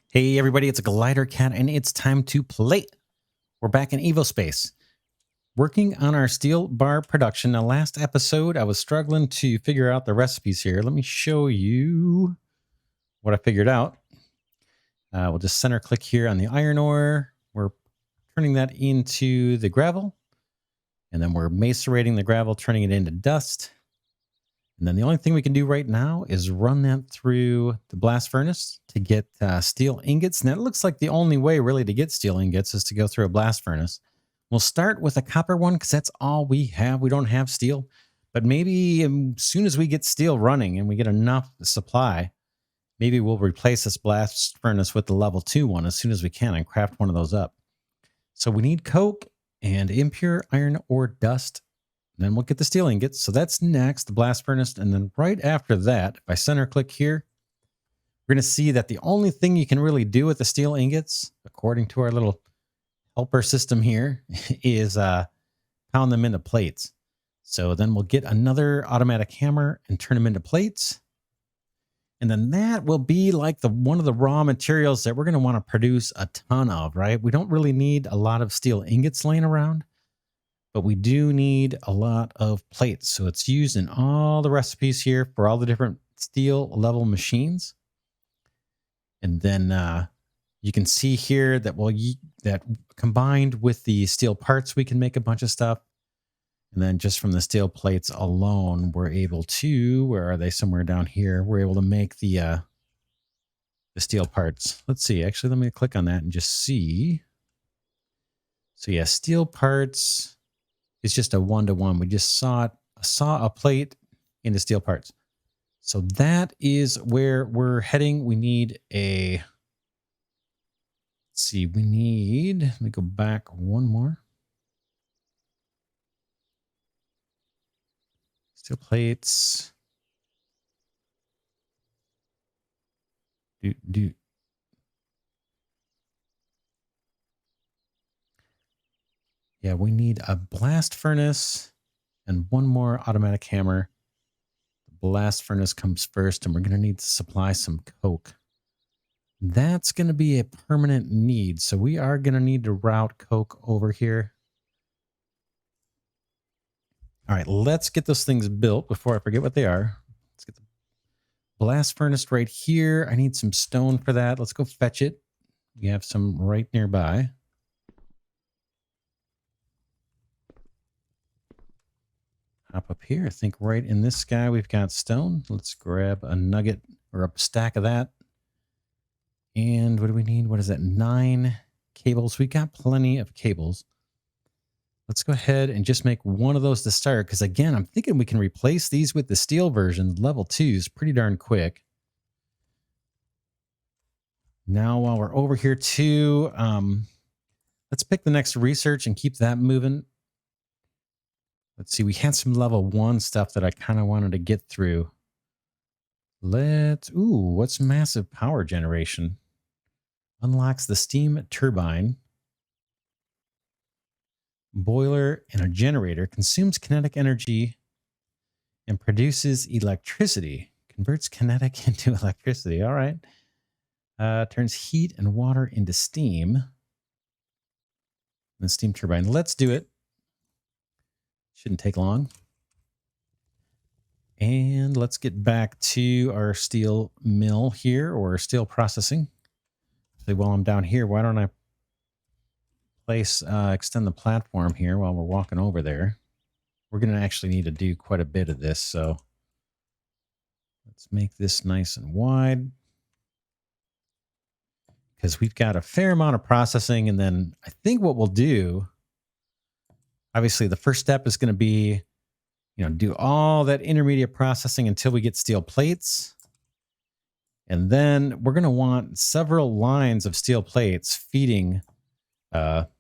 Hey everybody, it's Glidercat and it's time to play. We're back in Evospace, working on our steel bar production. Now, last episode, I was struggling to figure out the recipes here. Let me show you what I figured out. We'll just center click here on the iron ore. We're turning that into the gravel. And then we're macerating the gravel, turning it into dust. And then the only thing we can do right now is run that through the blast furnace to get steel ingots. And that looks like the only way really to get steel ingots is to go through a blast furnace. We'll start with a copper one because that's all we have. We don't have steel. But maybe as soon as we get steel running and we get enough supply, maybe we'll replace this blast furnace with the level 2 one as soon as we can and craft one of those up. So we need coke and impure iron ore dust. Then we'll get the steel ingots. So that's next, the blast furnace. And then right after that, if I center click here, we're going to see that the only thing you can really do with the steel ingots, according to our little helper system here, is pound them into plates. So then we'll get another automatic hammer and turn them into plates. And then that will be like one of the raw materials that we're going to want to produce a ton of, right? We don't really need a lot of steel ingots laying around, but we do need a lot of plates. So it's used in all the recipes here for all the different steel level machines. And then you can see here that that combined with the steel parts, we can make a bunch of stuff. And then just from the steel plates alone, we're able to, where are they? Somewhere down here, we're able to make the steel parts. Let's see, actually, let me click on that and just see. So yeah, steel parts is just a 1-to-1. We just saw a plate into steel parts. So that is where we're heading. We need let's see, let me go back one more. Steel plates. Yeah, we need a blast furnace and one more automatic hammer. The blast furnace comes first, and we're going to need to supply some coke. That's going to be a permanent need. So we are going to need to route coke over here. All right, let's get those things built before I forget what they are. Let's get the blast furnace right here. I need some stone for that. Let's go fetch it. We have some right nearby. Hop up here. I think right in this sky we've got stone. Let's grab a nugget or a stack of that. And what do we need? What is that? 9 cables. We got plenty of cables. Let's go ahead and just make one of those to start. Because again, I'm thinking we can replace these with the steel version. Level 2s pretty darn quick. Now, while we're over here too, let's pick the next research and keep that moving. Let's see. We had some level 1 stuff that I kind of wanted to get through. What's massive power generation? Unlocks the steam turbine. Boiler and a generator. Consumes kinetic energy and produces electricity. Converts kinetic into electricity. All right. Turns heat and water into steam. The steam turbine. Let's do it. Shouldn't take long. And let's get back to our steel mill here, or steel processing. So while I'm down here, why don't I extend the platform here while we're walking over there? We're going to actually need to do quite a bit of this, so let's make this nice and wide, because we've got a fair amount of processing. And then I think what we'll do, obviously the first step is going to be, do all that intermediate processing until we get steel plates. And then we're going to want several lines of steel plates feeding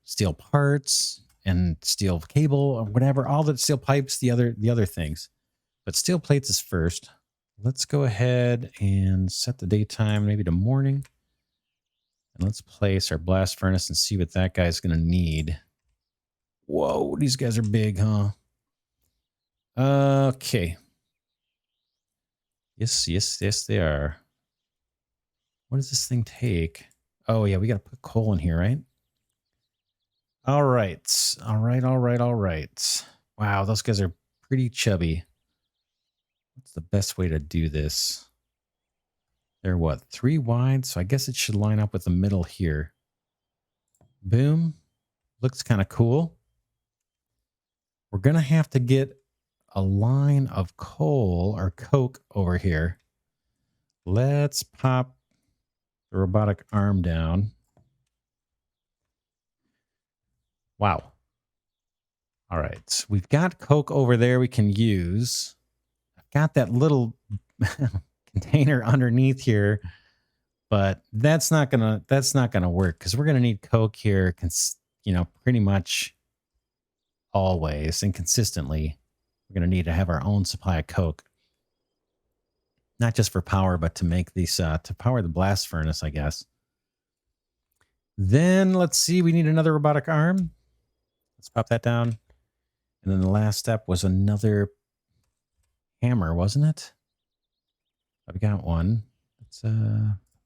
steel parts and steel cable or whatever, all the steel pipes, the other things. But steel plates is first. Let's go ahead and set the daytime maybe to morning. And let's place our blast furnace and see what that guy's going to need. Whoa, these guys are big, huh? Okay. Yes, they are. What does this thing take? Oh, yeah, we got to put coal in here, right? All right. All right. All right. All right. Wow, those guys are pretty chubby. What's the best way to do this? They're what? 3 wide. So I guess it should line up with the middle here. Boom. Looks kind of cool. We're going to have to get a line of coal or coke over here. Let's pop the robotic arm down. Wow. All right. We've got coke over there we can use. I've got that little container underneath here, but that's not gonna work because we're gonna need coke here, pretty much always and consistently. We're gonna need to have our own supply of coke, not just for power, but to make these to power the blast furnace, I guess. Then let's see, we need another robotic arm. Let's pop that down. And then the last step was another hammer, wasn't it? I've got one. Let's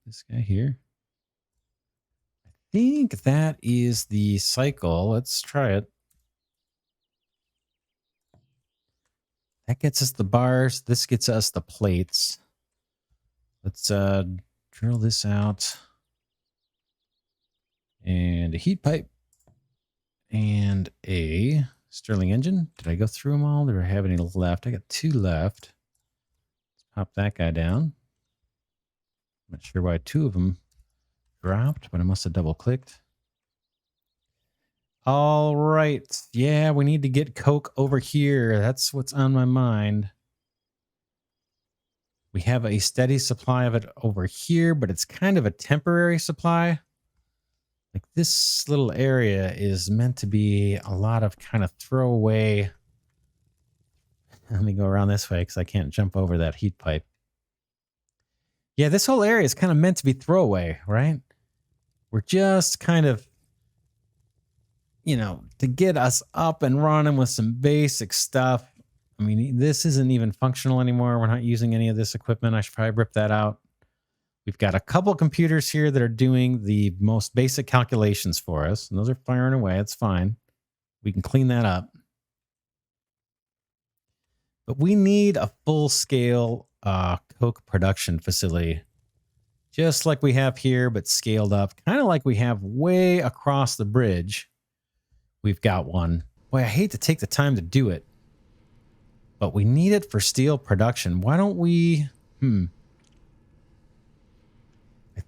this guy here. I think that is the cycle. Let's try it. That gets us the bars. This gets us the plates. Let's drill this out. And a heat pipe. And a Stirling engine. Did I go through them all? Do I have any left? I got 2 left. Let's pop that guy down. Not sure why 2 of them dropped, but I must have double clicked. All right. Yeah, we need to get coke over here. That's what's on my mind. We have a steady supply of it over here, but it's kind of a temporary supply. Like this little area is meant to be a lot of kind of throwaway. Let me go around this way because I can't jump over that heat pipe. Yeah, this whole area is kind of meant to be throwaway, right? We're just kind of, to get us up and running with some basic stuff. I mean, this isn't even functional anymore. We're not using any of this equipment. I should probably rip that out. We've got a couple computers here that are doing the most basic calculations for us. And those are firing away. It's fine. We can clean that up. But we need a full-scale coke production facility. Just like we have here, but scaled up. Kind of like we have way across the bridge. We've got one. Boy, I hate to take the time to do it. But we need it for steel production. Why don't we... I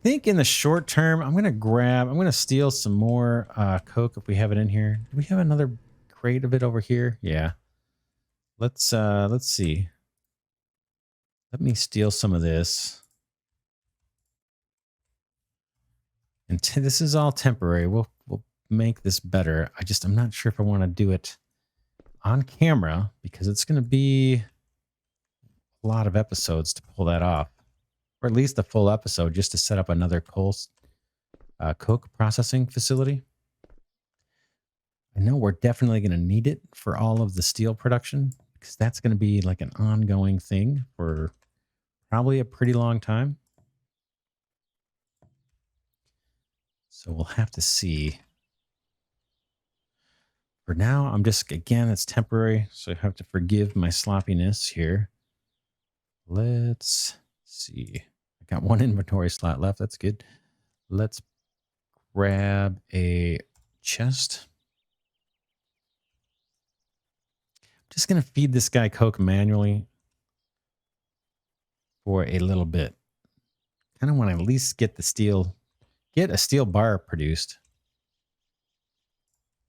think in the short term, I'm going to steal some more coke if we have it in here. Do we have another crate of it over here? Yeah. Let's see. Let me steal some of this. And this is all temporary. We'll make this better. I'm not sure if I want to do it on camera because it's going to be a lot of episodes to pull that off. Or at least a full episode just to set up another coke processing facility. I know we're definitely going to need it for all of the steel production because that's going to be like an ongoing thing for probably a pretty long time. So we'll have to see. For now, again, it's temporary, so I have to forgive my sloppiness here. Let's see. I got 1 inventory slot left. That's good. Let's grab a chest. I'm just going to feed this guy coke manually for a little bit. Kind of want to at least get a steel bar produced.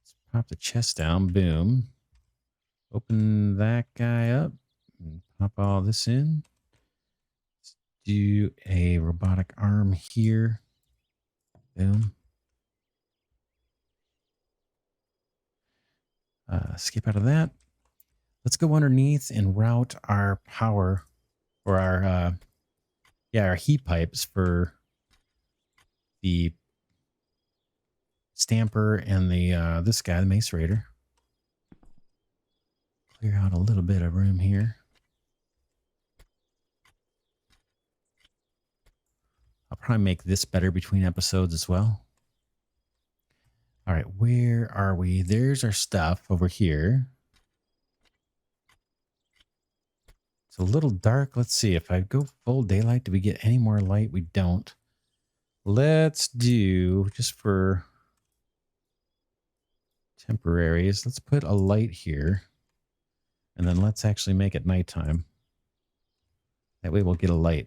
Let's pop the chest down. Boom. Open that guy up and pop all this in. Let's do a robotic arm here. Boom. Skip out of that. Let's go underneath and route our power or our heat pipes for the stamper and the this guy, the Mace Raider. Clear out a little bit of room here. I'll probably make this better between episodes as well. All right, where are we? There's our stuff over here. It's a little dark. Let's see. If I go full daylight, do we get any more light? We don't. Let's do, just for temporaries, let's put a light here. And then let's actually make it nighttime. That way we'll get a light.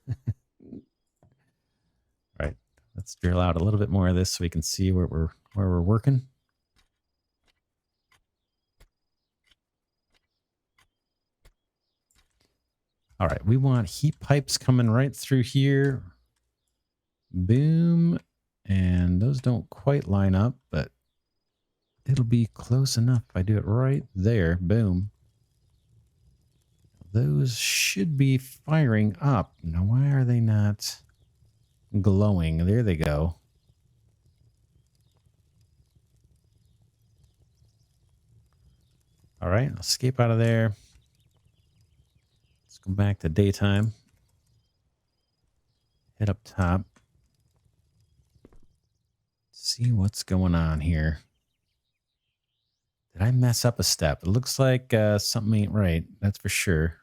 All right. Let's drill out a little bit more of this so we can see where we're working. All right, we want heat pipes coming right through here. Boom. And those don't quite line up, but it'll be close enough if I do it right there. Boom. Those should be firing up. Now, why are they not glowing? There they go. All right, I'll escape out of there. Let's go back to daytime. Head up top. See what's going on here. Did I mess up a step? It looks like something ain't right. That's for sure.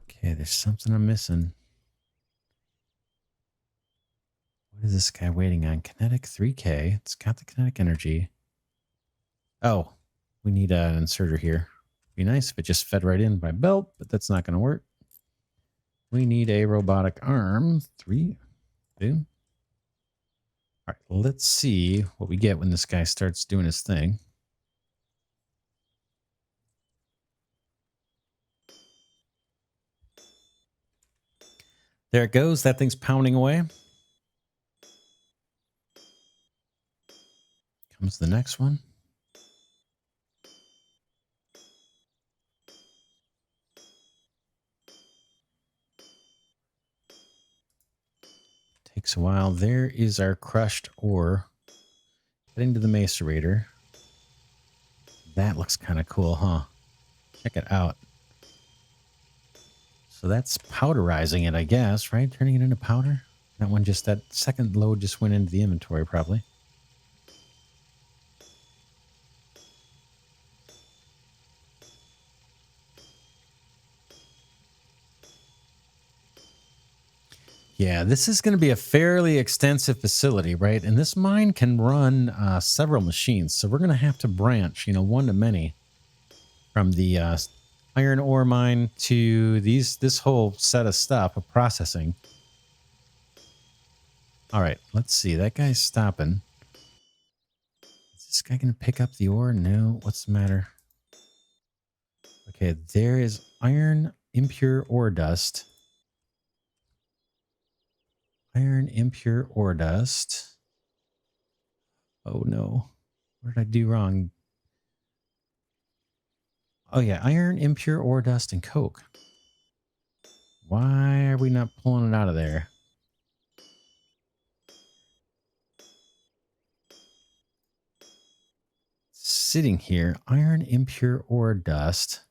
Okay, there's something I'm missing. What is this guy waiting on? Kinetic 3K. It's got the kinetic energy. Oh, we need an inserter here. Be nice if it just fed right in by belt, but that's not going to work. We need a robotic arm. 3. Boom. All right, let's see what we get when this guy starts doing his thing. There it goes. That thing's pounding away. Comes the next one. Takes a while. There is our crushed ore. Heading to the macerator. That looks kind of cool, huh? Check it out. So that's powderizing it, I guess, right? Turning it into powder. That second load just went into the inventory, probably. Yeah, this is going to be a fairly extensive facility, right? And this mine can run several machines. So we're going to have to branch, one to many from the iron ore mine to this whole set of stuff of processing. All right, let's see. That guy's stopping. Is this guy going to pick up the ore? No. What's the matter? Okay, there is iron impure ore dust. Iron impure ore dust. Oh, no. What did I do wrong? Oh, yeah. Iron, impure ore dust, and coke. Why are we not pulling it out of there? Sitting here. Iron, impure ore dust.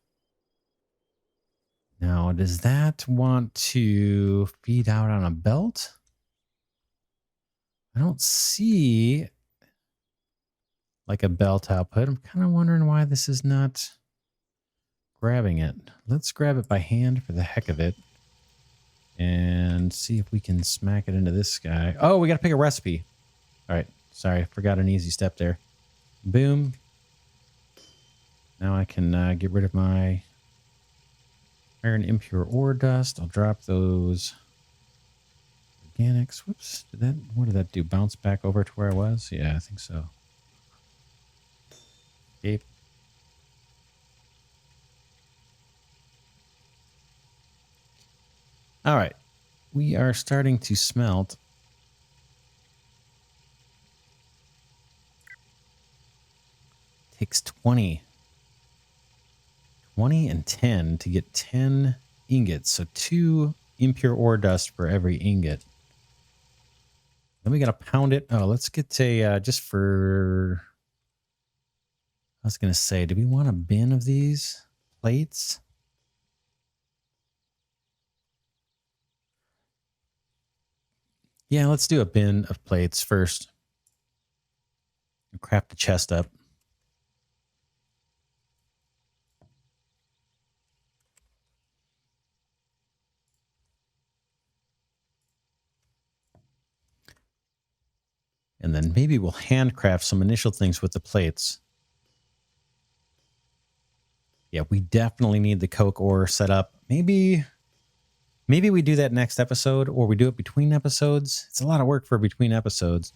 Now, does that want to feed out on a belt? I don't see like a belt output. I'm kind of wondering why this is not grabbing it. Let's grab it by hand for the heck of it and see if we can smack it into this guy. Oh, we got to pick a recipe. All right. Sorry, forgot an easy step there. Boom. Now I can get rid of my iron impure ore dust. I'll drop those organics. Whoops. What did that do? Bounce back over to where I was? Yeah, I think so. Escape. All right. We are starting to smelt. Takes 20 and 10 to get 10 ingots. So 2 impure ore dust for every ingot. Then we got to pound it. Oh, let's get a, just for was going to say, do we want a bin of these plates? Yeah, let's do a bin of plates first. Craft the chest up. And then maybe we'll handcraft some initial things with the plates. Yeah, we definitely need the coke ore set up. Maybe we do that next episode, or we do it between episodes. It's a lot of work for between episodes.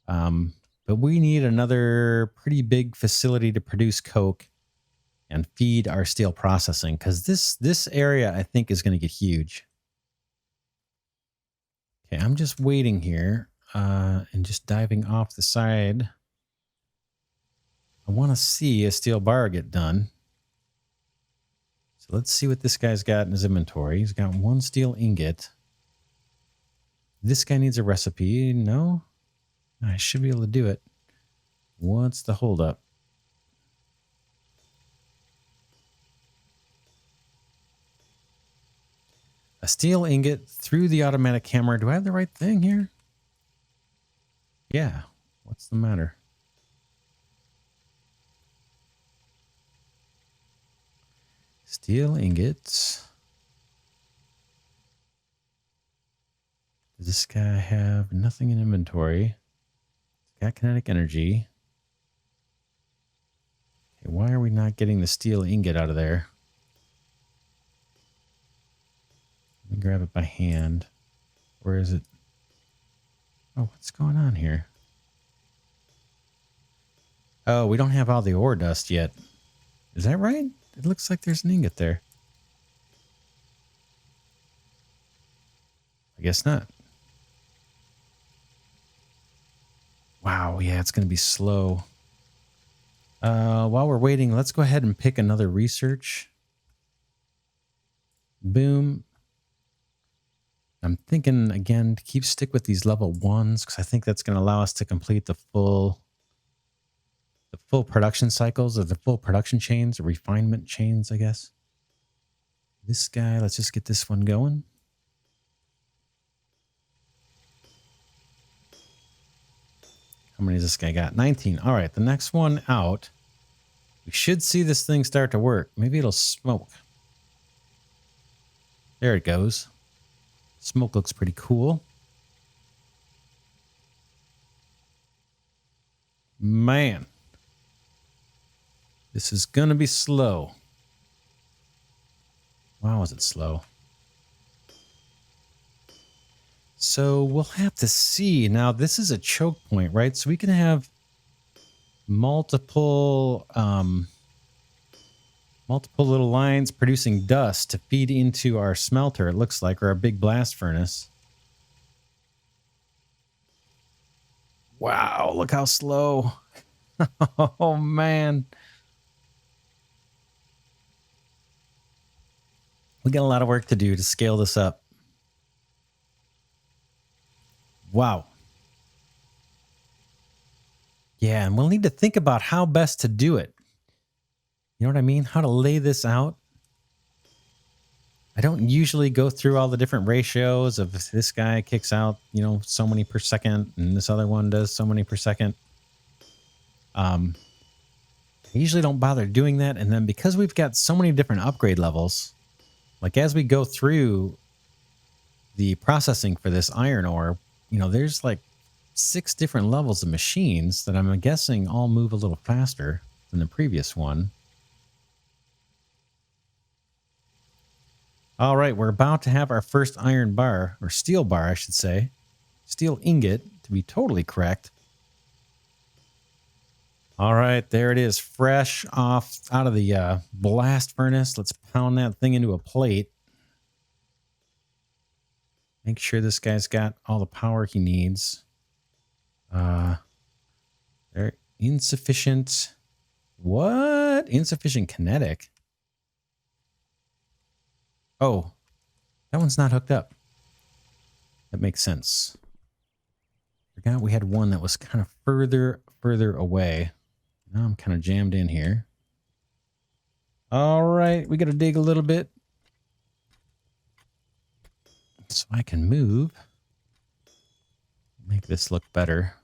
But we need another pretty big facility to produce coke and feed our steel processing, because this area, I think, is going to get huge. Okay, I'm just waiting here and just diving off the side. I want to see a steel bar get done. So let's see what this guy's got in his inventory. He's got one steel ingot. This guy needs a recipe. No? I should be able to do it. What's the holdup? A steel ingot through the automatic hammer. Do I have the right thing here? Yeah. What's the matter? Steel ingots. Does this guy have nothing in inventory? He's got kinetic energy. Okay, why are we not getting the steel ingot out of there? Let me grab it by hand. Where is it? Oh, what's going on here? Oh, we don't have all the ore dust yet. Is that right? It looks like there's an ingot there. I guess not. Wow, yeah, it's going to be slow. While we're waiting, let's go ahead and pick another research. Boom. I'm thinking, again, to stick with these level 1s, because I think that's going to allow us to complete the full production cycles, or the full production chains, or refinement chains, I guess. This guy, let's just get this one going. How many does this guy got? 19. All right, the next one out. We should see this thing start to work. Maybe it'll smoke. There it goes. Smoke looks pretty cool. Man. This is going to be slow. Wow, is it slow? So we'll have to see. Now, this is a choke point, right? So we can have multiple little lines producing dust to feed into our smelter, it looks like, or our big blast furnace. Wow, look how slow. Oh, man. We got a lot of work to do to scale this up. Wow. Yeah, and we'll need to think about how best to do it. You know what I mean? How to lay this out. I don't usually go through all the different ratios of this guy kicks out, you know, so many per second, and this other one does so many per second. I usually don't bother doing that. And then because we've got so many different upgrade levels, like as we go through the processing for this iron ore, you know, there's like 6 different levels of machines that I'm guessing all move a little faster than the previous one. All right, we're about to have our first iron bar, or steel bar, I should say. Steel ingot, to be totally correct. All right, there it is, fresh off out of the blast furnace. Let's pound that thing into a plate. Make sure this guy's got all the power he needs. They're insufficient. What? Insufficient kinetic? Oh, that one's not hooked up. That makes sense. Forgot we had one that was kind of further away. Now I'm kind of jammed in here. All right, we got to dig a little bit so I can move. Make this look better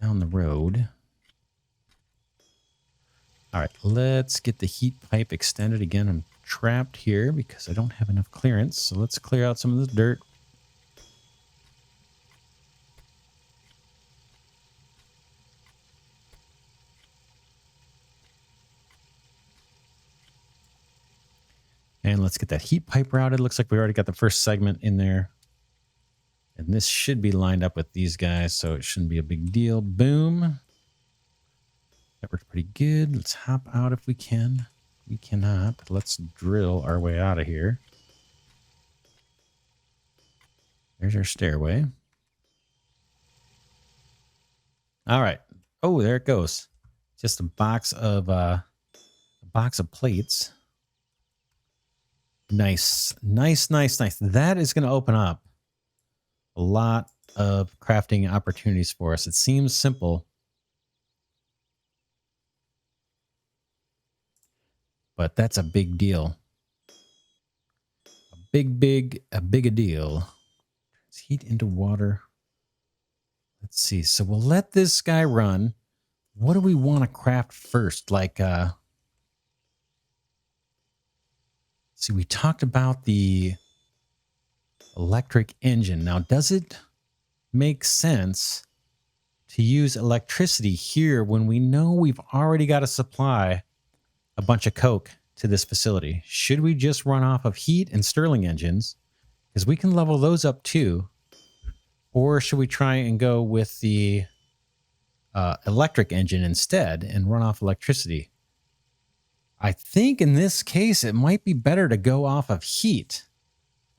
down the road. All right, let's get the heat pipe extended again. I'm trapped here because I don't have enough clearance. So let's clear out some of this dirt. And let's get that heat pipe routed. Looks like we already got the first segment in there. And this should be lined up with these guys, so it shouldn't be a big deal. Boom. That worked pretty good. Let's hop out if we can. We cannot. Let's drill our way out of here. There's our stairway. All right. Oh, there it goes. Just a box of plates. Nice. Nice, nice, nice. That is going to open up a lot of crafting opportunities for us. It seems simple, but that's a big deal. A big deal. Let's heat into water. Let's see. So we'll let this guy run. What do we want to craft first? Like, see, we talked about the electric engine. Now, does it make sense to use electricity here when we know we've already got to supply a bunch of coke to this facility? Should we just run off of heat and Stirling engines? Because we can level those up too. Or should we try and go with the electric engine instead and run off electricity? I think in this case, it might be better to go off of heat.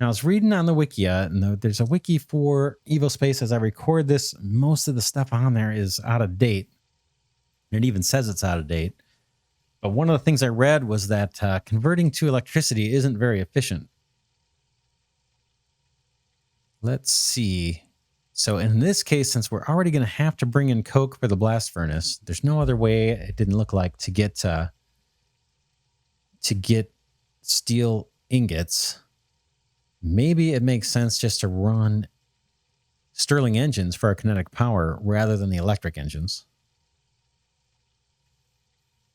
Now, I was reading on the Wikia, and there's a wiki for Evospace. As I record this, most of the stuff on there is out of date. It even says it's out of date. But one of the things I read was that converting to electricity isn't very efficient. Let's see. So in this case, since we're already going to have to bring in coke for the blast furnace, there's no other way, it didn't look like, to get steel ingots. Maybe it makes sense just to run Stirling engines for our kinetic power rather than the electric engines.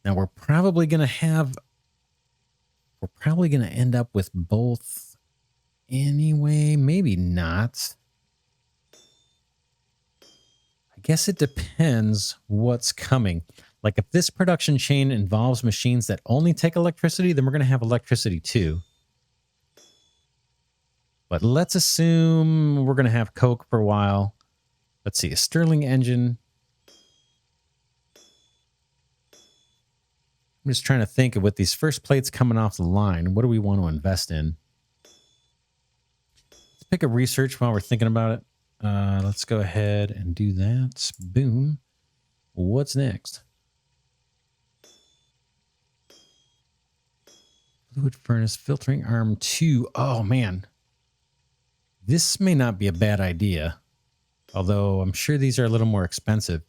Now we're probably going to end up with both anyway. Maybe not. I guess it depends what's coming. Like if this production chain involves machines that only take electricity, then we're going to have electricity too. But let's assume we're going to have coke for a while. Let's see, a Stirling engine. I'm just trying to think of with these first plates coming off the line, what do we want to invest in? Let's pick a research while we're thinking about it. Let's go ahead and do that. Boom. What's next? Fluid furnace, filtering arm 2. Oh, man. This may not be a bad idea, although I'm sure these are a little more expensive.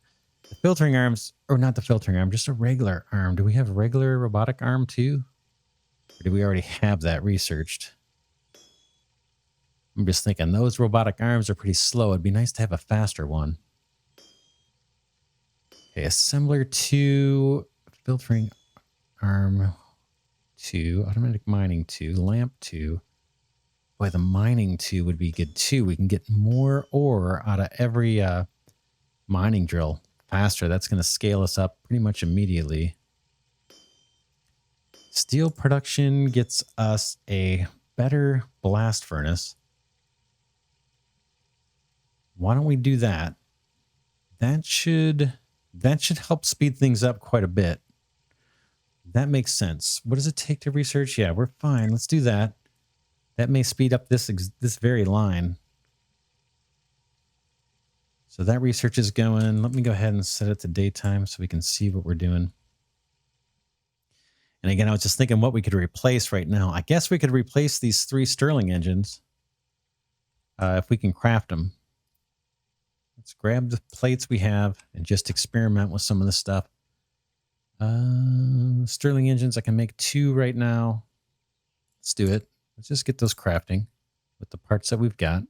The filtering arms, or not the filtering arm, just a regular arm. Do we have a regular robotic arm too? Or do we already have that researched? I'm just thinking those robotic arms are pretty slow. It'd be nice to have a faster one. Okay, assembler 2, filtering arm 2, automatic mining 2, lamp 2. Boy, the mining 2 would be good too. We can get more ore out of every mining drill faster. That's going to scale us up pretty much immediately. Steel production gets us a better blast furnace. Why don't we do that? That should help speed things up quite a bit. That makes sense. What does it take to research? Yeah, we're fine. Let's do that. That may speed up this very line. So that research is going. Let me go ahead and set it to daytime so we can see what we're doing. And again, I was just thinking what we could replace right now. I guess we could replace these 3 Stirling engines if we can craft them. Let's grab the plates we have and just experiment with some of this stuff. Stirling engines, I can make 2 right now. Let's do it. Let's just get those crafting with the parts that we've got.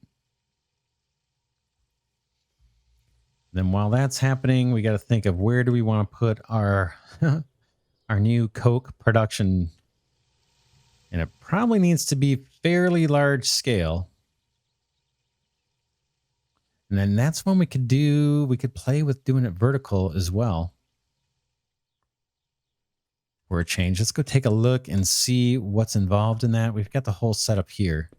Then while that's happening, we got to think of where do we want to put our our new coke production. And it probably needs to be fairly large scale. And then that's when we could play with doing it vertical as well. For a change. Let's go take a look and see what's involved in that. We've got the whole setup here.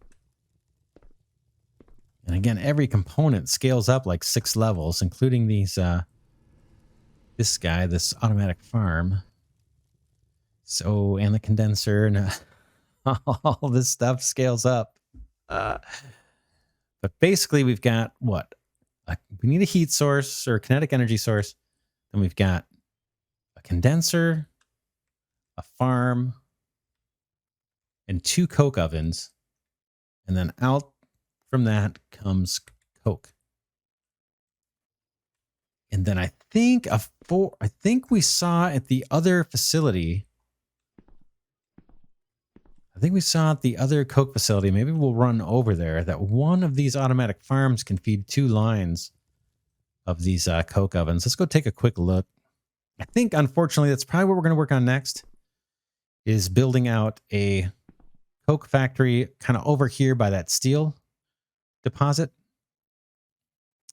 And again, every component scales up like 6 levels, including these, this guy, this automatic farm. So, and the condenser and all this stuff scales up. But basically we've got what? We need a heat source or a kinetic energy source. Then we've got a condenser, a farm, and 2 coke ovens. And then out from that comes coke. And then I think we saw at the other facility. I think we saw at the other coke facility. Maybe we'll run over there. That one of these automatic farms can feed 2 lines of these coke ovens. Let's go take a quick look. I think, unfortunately, that's probably what we're going to work on next. Is building out a coke factory kind of over here by that steel deposit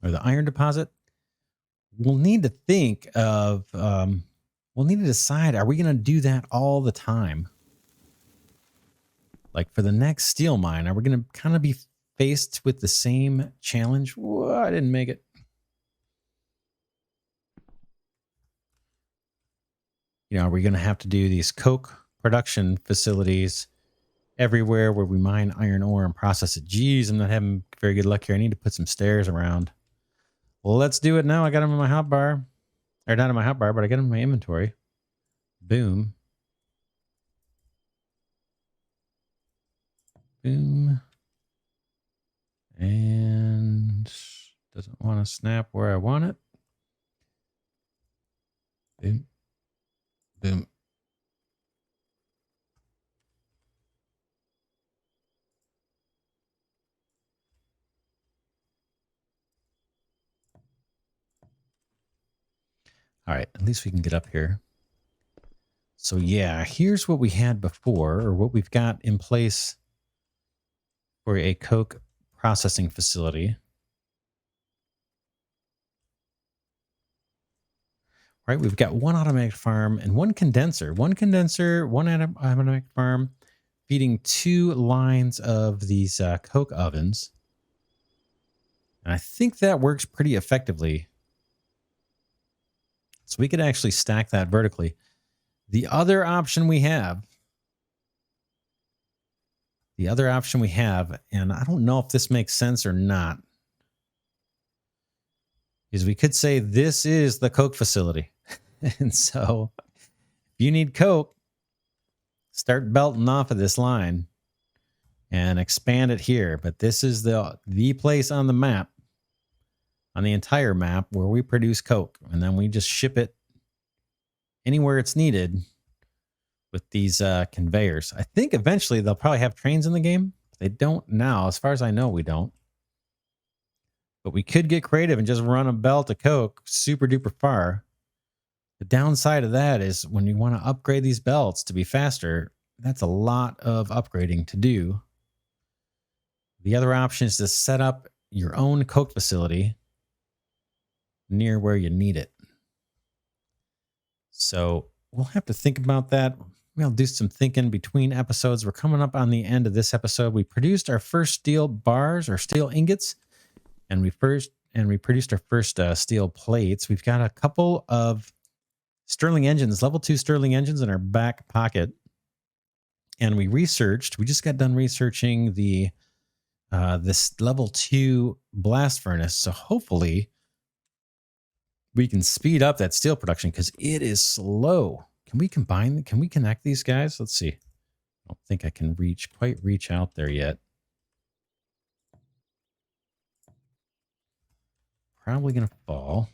or the iron deposit. We'll need to think of, we'll need to decide, are we going to do that all the time? Like for the next steel mine, are we going to kind of be faced with the same challenge? Whoa, I didn't make it. You know, are we going to have to do these coke production facilities everywhere where we mine iron ore and process it? Geez, I'm not having very good luck here. I need to put some stairs around. Well, let's do it now. I got them in my hotbar. Or not in my hotbar, but I got them in my inventory. Boom. Boom. And doesn't want to snap where I want it. Boom. Boom. All right, at least we can get up here. So yeah, here's what we had before, or what we've got in place for a coke processing facility. Right, we've got 1 automatic farm and 1 condenser. 1 condenser, 1 automatic farm, feeding 2 lines of these coke ovens. And I think that works pretty effectively. So we could actually stack that vertically. The other option we have, and I don't know if this makes sense or not, is we could say this is the coke facility. And so if you need coke, start belting off of this line and expand it here. But this is the place on the map, on the entire map, where we produce coke. And then we just ship it anywhere it's needed with these conveyors. I think eventually they'll probably have trains in the game. They don't now. As far as I know, we don't. But we could get creative and just run a belt of coke super duper far. The downside of that is when you want to upgrade these belts to be faster, that's a lot of upgrading to do. The other option is to set up your own coke facility near where you need it. So we'll have to think about that. We'll do some thinking between episodes. We're coming up on the end of this episode. We produced our first steel bars or steel ingots, and we produced our first steel plates. We've got a couple of Stirling engines, level 2 Stirling engines in our back pocket. And we just got done researching the this level 2 blast furnace. So hopefully we can speed up that steel production because it is slow. Can we connect these guys? Let's see. I don't think I can quite reach out there yet. probably going to fall.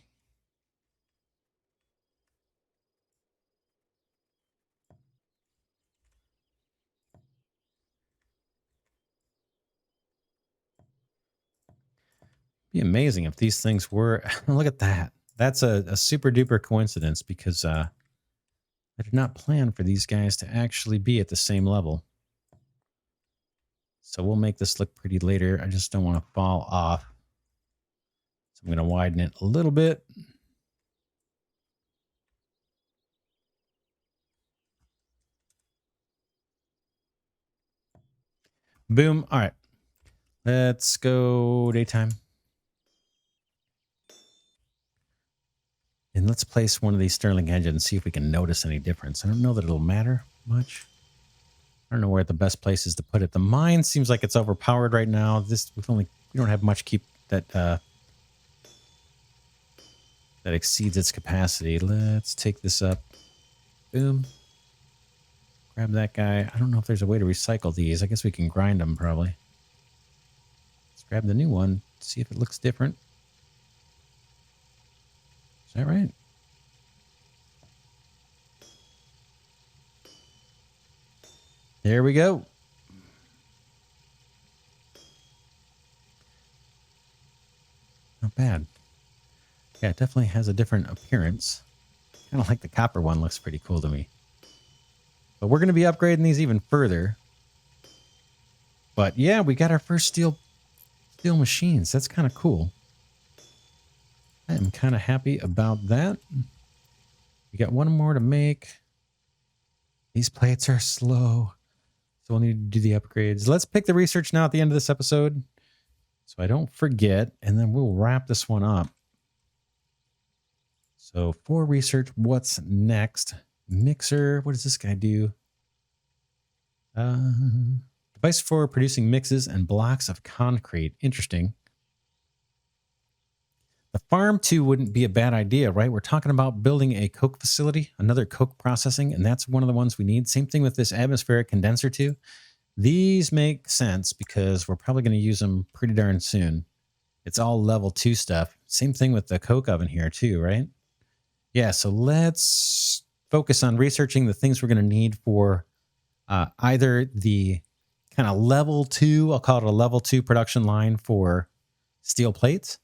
Be amazing if these things were. Look at that. That's a super duper coincidence because I did not plan for these guys to actually be at the same level. So we'll make this look pretty later. I just don't want to fall off. So I'm going to widen it a little bit. Boom. All right. Let's go daytime. And let's place one of these Sterling engines and see if we can notice any difference. I don't know that it'll matter much. I don't know where the best place is to put it. The mine seems like it's overpowered right now. We don't have much keep that that exceeds its capacity. Let's take this up. Boom. Grab that guy. I don't know if there's a way to recycle these. I guess we can grind them probably. Let's grab the new one. See if it looks different. Is that right? There we go. Not bad. Yeah, it definitely has a different appearance. Kind of like the copper one looks pretty cool to me. But we're going to be upgrading these even further. But yeah, we got our first steel machines. That's kind of cool. I am kind of happy about that. We got one more to make. These plates are slow, so we'll need to do the upgrades. Let's pick the research now at the end of this episode, so I don't forget, and then we'll wrap this one up. So for research, what's next? Mixer. What does this guy do? Device for producing mixes and blocks of concrete. Interesting. The farm too wouldn't be a bad idea, right? We're talking about building a coke facility, another coke processing, and that's one of the ones we need. Same thing with this atmospheric condenser too. These make sense because we're probably going to use them pretty darn soon. It's all level 2 stuff. Same thing with the coke oven here too, right? Yeah, so let's focus on researching the things we're going to need for either the kind of level 2, I'll call it a level 2 production line for steel plates,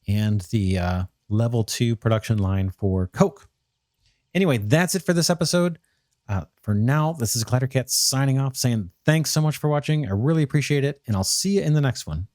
and the level 2 production line for coke. Anyway, that's it for this episode. For now, this is Glidercat signing off, saying thanks so much for watching. I really appreciate it, and I'll see you in the next one.